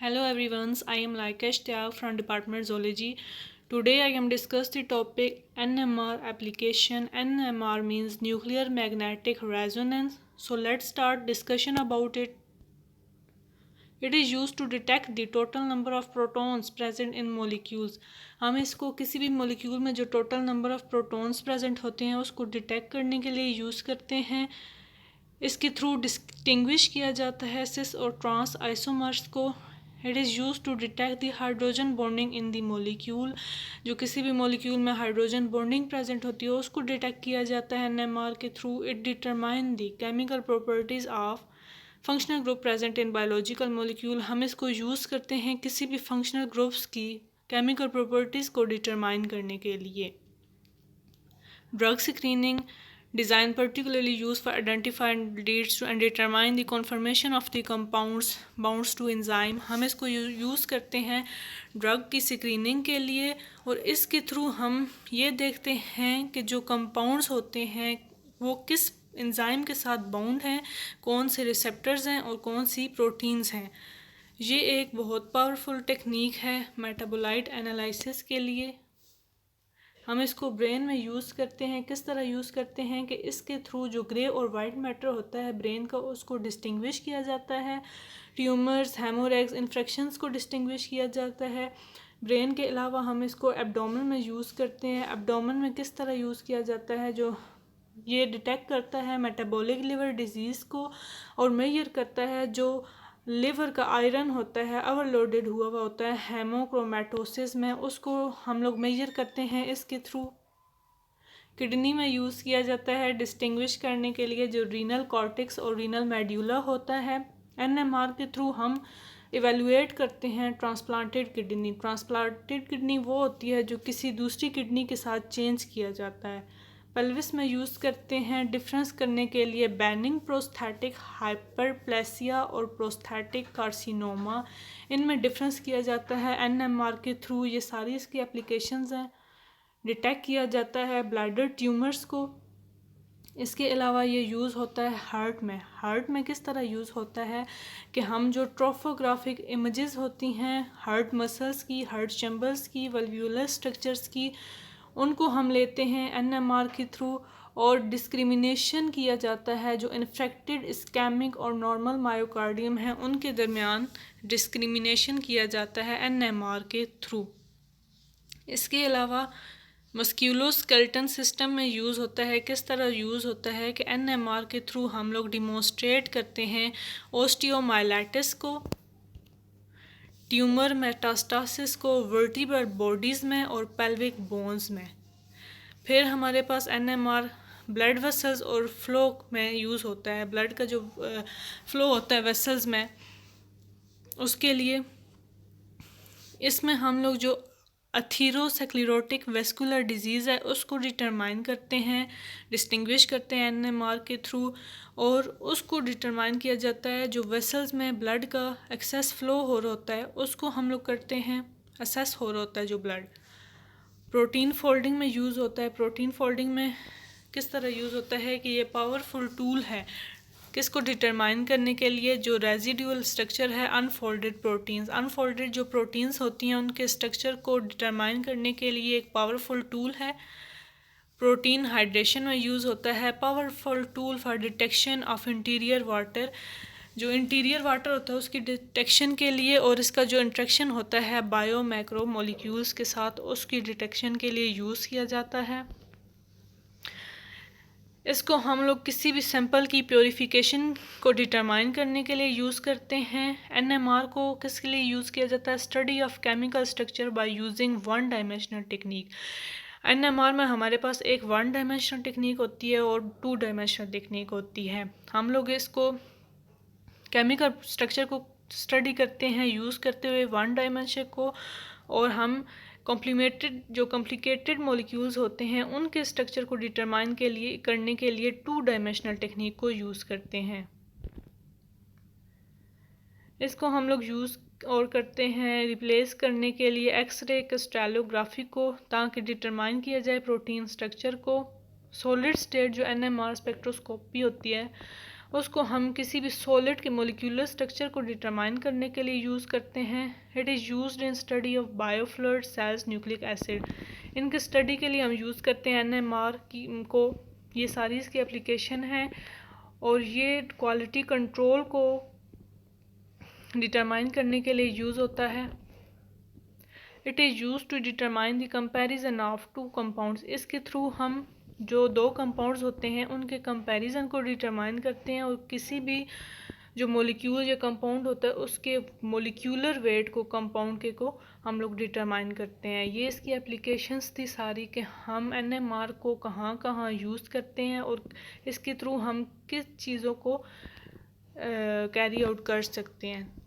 Hello everyone, I am Laikesh Tyag from Department Zoology. Today I am discuss the topic NMR application. NMR means nuclear magnetic resonance. So let's start discussion about it. It is used to detect the total number of protons present in molecules. हम इसको किसी भी molecule में जो total number of protons present होते हैं उसको detect करने के लिए यूज़ करते हैं. इसके थ्रू डिस्टिंग्विश किया जाता है सिस और ट्रांस आइसोमर्स को. It is use to detect the hydrogen bonding in the molecule. जो किसी भी मोलिक्यूल में हाइड्रोजन बॉन्डिंग प्रेजेंट होती है उसको डिटेक्ट किया जाता है एनएमआर के through. It determine the chemical properties of functional group present in biological molecule. हम इसको यूज़ करते हैं किसी भी फंक्शनल ग्रुप्स की केमिकल प्रॉपर्टीज़ को डिटरमाइन करने के लिए. Drug screening design particularly used for identifying leads to and determine the conformation of the compounds bounds to enzyme. हम इसको यूज़ करते हैं ड्रग की स्क्रीनिंग के लिए और इसके थ्रू हम ये देखते हैं कि जो कंपाउंड्स होते हैं वो किस एंजाइम के साथ बाउंड हैं, कौन से रिसेप्टर्स हैं और कौन सी प्रोटीन्स हैं. ये एक बहुत पावरफुल टेक्निक है मेटाबोलाइट एनालिसिस के लिए. हम इसको ब्रेन में यूज़ करते हैं. किस तरह यूज़ करते हैं कि इसके थ्रू जो ग्रे और वाइट मैटर होता है ब्रेन का उसको डिस्टिंग्विश किया जाता है. ट्यूमर्स, हेमोरेग्स, इन्फेक्शंस को डिस्टिंग्विश किया जाता है. ब्रेन के अलावा हम इसको एब्डोमेन में यूज़ करते हैं. एब्डोमेन में किस तरह यूज़ किया जाता है, जो ये डिटेक्ट करता है मेटाबॉलिक लिवर डिजीज़ को और मेजर करता है जो लिवर का आयरन होता है ओवरलोडेड हुआ हुआ होता है हेमोक्रोमेटोसिस में, उसको हम लोग मेजर करते हैं इसके थ्रू. किडनी में यूज़ किया जाता है डिस्टिंग्विश करने के लिए जो रीनल कॉर्टेक्स और रीनल मेड्यूला होता है. एनएमआर के थ्रू हम इवेलुएट करते हैं ट्रांसप्लांटेड किडनी. ट्रांसप्लांटेड किडनी वो होती है जो किसी दूसरी किडनी के साथ चेंज किया जाता है. पेल्विस में यूज़ करते हैं डिफरेंस करने के लिए बेनिंग प्रोस्थेटिक हाइपरप्लेसिया और प्रोस्थेटिक कार्सिनोमा. इनमें डिफरेंस किया जाता है एनएमआर के थ्रू. ये सारी इसकी एप्लीकेशंस हैं. डिटेक्ट किया जाता है ब्लैडर ट्यूमर्स को. इसके अलावा ये यूज़ होता है हार्ट में. हार्ट में किस तरह यूज़ होता है कि हम जो ट्रोफोग्राफिक इमेजेस होती हैं हार्ट मसल्स की, हार्ट चैम्बर्स की, वल्व्यूलर स्ट्रक्चर्स की, उनको हम लेते हैं एनएमआर के थ्रू और डिस्क्रिमिनेशन किया जाता है. जो इन्फेक्टेड इस्केमिक और नॉर्मल मायोकार्डियम हैं उनके दरमियान डिस्क्रिमिनेशन किया जाता है एनएमआर के थ्रू. इसके अलावा मस्क्यूलोस्केलेटन सिस्टम में यूज़ होता है. किस तरह यूज़ होता है कि एनएमआर के थ्रू हम लोग डिमोन्स्ट्रेट करते हैं ओस्टियोमाइलाइटिस को, ट्यूमर मेटास्टासिस को वर्टिब्रल बॉडीज़ में और पेल्विक बोन्स में. फिर हमारे पास एनएमआर ब्लड वेसल्स और फ्लो में यूज़ होता है. ब्लड का जो फ्लो होता है वेसल्स में उसके लिए इसमें हम लोग जो अथीरोस्क्लेरोटिक वेस्कुलर डिजीज़ है उसको डिटरमाइन करते हैं, डिस्टिंग्विश करते हैं एनएमआर के थ्रू और उसको डिटरमाइन किया जाता है. जो वेसल्स में ब्लड का एक्सेस फ्लो हो रहा होता है उसको हम लोग करते हैं असेस हो रहा होता है जो ब्लड. प्रोटीन फोल्डिंग में यूज़ होता है. प्रोटीन फोल्डिंग में किस तरह यूज़ होता है कि ये पावरफुल टूल है किसको डिटरमाइन करने के लिए. जो रेजिडुअल स्ट्रक्चर है अनफोल्डेड प्रोटीन्स, अनफोल्डेड जो प्रोटीन्स होती हैं उनके स्ट्रक्चर को डिटरमाइन करने के लिए एक पावरफुल टूल है. प्रोटीन हाइड्रेशन में यूज़ होता है. Powerful tool for detection of interior water. जो इंटीरियर वाटर होता है उसकी डिटेक्शन के लिए और इसका जो इंट्रैक्शन होता है बायो मैक्रो मॉलिक्यूल्स के साथ उसकी डिटेक्शन के लिए यूज़ किया जाता है. इसको हम लोग किसी भी सैंपल की प्योरीफिकेशन को डिटरमाइन करने के लिए यूज़ करते हैं. एनएमआर को किसके लिए यूज़ किया जाता है? Study of chemical structure by using one dimensional technique. NMR में हमारे पास एक वन डायमेंशनल टेक्निक होती है और टू डायमेंशनल टेक्निक होती है. हम लोग इसको केमिकल स्ट्रक्चर को स्टडी करते हैं यूज़ करते हुए वन डायमेंशन को और हम कॉम्प्लिकेटेड मॉलिक्यूल्स होते हैं उनके स्ट्रक्चर को डिटरमाइन करने के लिए टू डायमेंशनल टेक्निक को यूज़ करते हैं. इसको हम लोग यूज़ और करते हैं रिप्लेस करने के लिए एक्सरे क्रिस्टलोग्राफी को ताकि डिटरमाइन किया जाए प्रोटीन स्ट्रक्चर को. सॉलिड स्टेट जो एनएमआर स्पेक्ट्रोस्कोपी होती है उसको हम किसी भी सॉलिड के मोलिकुलर स्ट्रक्चर को डिटरमाइन करने के लिए यूज़ करते हैं। It is used in study of biofluid cells nucleic acid. इनके स्टडी के लिए हम यूज़ करते हैं NMR को। ये सारी इसकी एप्लीकेशन है और ये क्वालिटी कंट्रोल को डिटरमाइन करने के लिए यूज़ होता है। It is use to determine the comparison of two compounds. इसके थ्रू हम जो दो कंपाउंड्स होते हैं उनके कंपैरिजन को डिटरमाइन करते हैं और किसी भी जो मोलिक्यूल या कंपाउंड होता है उसके मोलिक्यूलर वेट को कंपाउंड के को हम लोग डिटरमाइन करते हैं। ये इसकी एप्लीकेशंस थी सारी कि हम NMR को कहाँ कहाँ यूज़ करते हैं और इसके थ्रू हम किस चीज़ों को कैरी आउट कर सकते हैं।